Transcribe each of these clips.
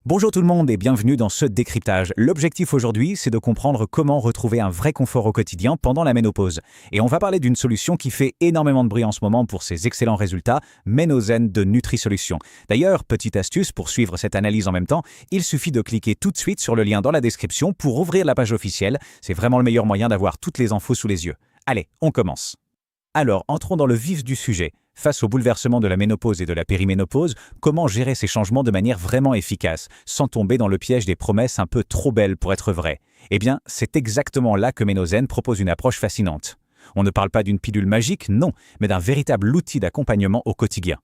Bonjour tout le monde et bienvenue dans ce décryptage. L'objectif aujourd'hui, c'est de comprendre comment retrouver un vrai confort au quotidien pendant la ménopause. Et on va parler d'une solution qui fait énormément de bruit en ce moment pour ses excellents résultats, Ménozen de NutriSolutions. D'ailleurs, petite astuce pour suivre cette analyse en même temps, il suffit de cliquer tout de suite sur le lien dans la description pour ouvrir la page officielle. C'est vraiment le meilleur moyen d'avoir toutes les infos sous les yeux. Allez, on commence. Alors, entrons dans le vif du sujet. Face au bouleversement de la ménopause et de la périménopause, comment gérer ces changements de manière vraiment efficace, sans tomber dans le piège des promesses un peu trop belles pour être vraies? Eh bien, c'est exactement là que Ménozen propose une approche fascinante. On ne parle pas d'une pilule magique, non, mais d'un véritable outil d'accompagnement au quotidien.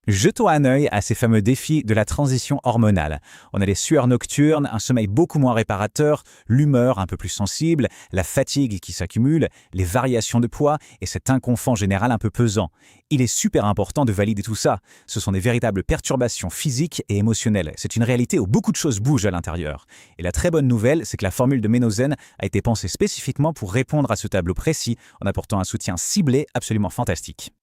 Jetons un œil à ces fameux défis de la transition hormonale. On a les sueurs nocturnes, un sommeil beaucoup moins réparateur, l'humeur un peu plus sensible, la fatigue qui s'accumule, les variations de poids et cet inconfort général un peu pesant. Il est super important de valider tout ça. Ce sont des véritables perturbations physiques et émotionnelles. C'est une réalité où beaucoup de choses bougent à l'intérieur. Et la très bonne nouvelle, c'est que la formule de Ménozen a été pensée spécifiquement pour répondre à ce tableau précis en apportant un soutien ciblé absolument fantastique.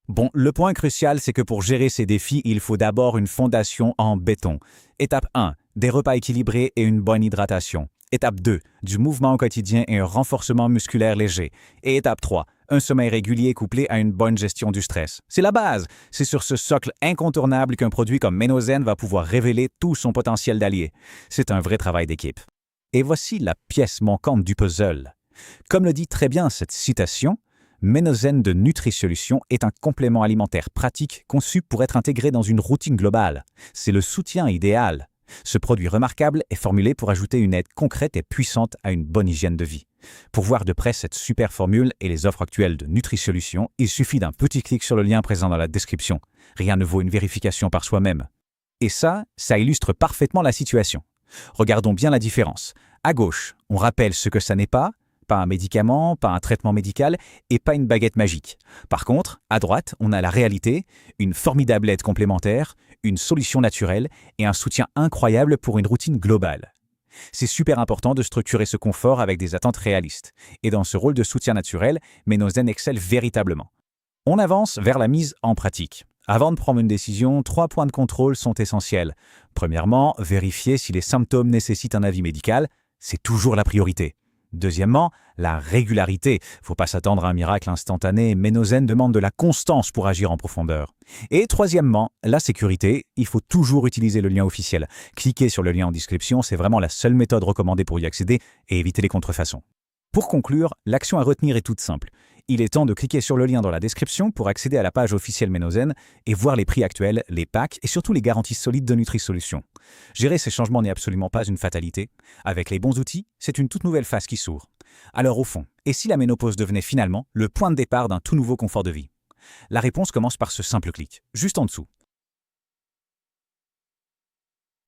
Bon, le point crucial, c'est que pour gérer ces défis, il faut d'abord une fondation en béton. Étape 1, des repas équilibrés et une bonne hydratation. Étape 2, du mouvement au quotidien et un renforcement musculaire léger. Et étape 3, un sommeil régulier couplé à une bonne gestion du stress. C'est la base. C'est sur ce socle incontournable qu'un produit comme Ménozen va pouvoir révéler tout son potentiel d'allié. C'est un vrai travail d'équipe. Et voici la pièce manquante du puzzle. Comme le dit très bien cette citation, Ménozen de NutriSolutions est un complément alimentaire pratique conçu pour être intégré dans une routine globale. C'est le soutien idéal. Ce produit remarquable est formulé pour ajouter une aide concrète et puissante à une bonne hygiène de vie. Pour voir de près cette super formule et les offres actuelles de NutriSolutions, il suffit d'un petit clic sur le lien présent dans la description. Rien ne vaut une vérification par soi-même. Et ça illustre parfaitement la situation. Regardons bien la différence. À gauche, on rappelle ce que ça n'est pas un médicament, pas un traitement médical et pas une baguette magique. Par contre, à droite, on a la réalité, une formidable aide complémentaire, une solution naturelle et un soutien incroyable pour une routine globale. C'est super important de structurer ce confort avec des attentes réalistes. Et dans ce rôle de soutien naturel, Ménozen excelle véritablement. On avance vers la mise en pratique. Avant de prendre une décision, 3 points de contrôle sont essentiels. Premièrement, vérifier si les symptômes nécessitent un avis médical. C'est toujours la priorité. Deuxièmement, la régularité. Faut pas s'attendre à un miracle instantané, Ménozen demande de la constance pour agir en profondeur. Et troisièmement, la sécurité. Il faut toujours utiliser le lien officiel. Cliquez sur le lien en description, c'est vraiment la seule méthode recommandée pour y accéder et éviter les contrefaçons. Pour conclure, l'action à retenir est toute simple. Il est temps de cliquer sur le lien dans la description pour accéder à la page officielle Ménozen et voir les prix actuels, les packs et surtout les garanties solides de NutriSolutions. Gérer ces changements n'est absolument pas une fatalité. Avec les bons outils, c'est une toute nouvelle phase qui s'ouvre. Alors au fond, et si la ménopause devenait finalement le point de départ d'un tout nouveau confort de vie? La réponse commence par ce simple clic, juste en dessous.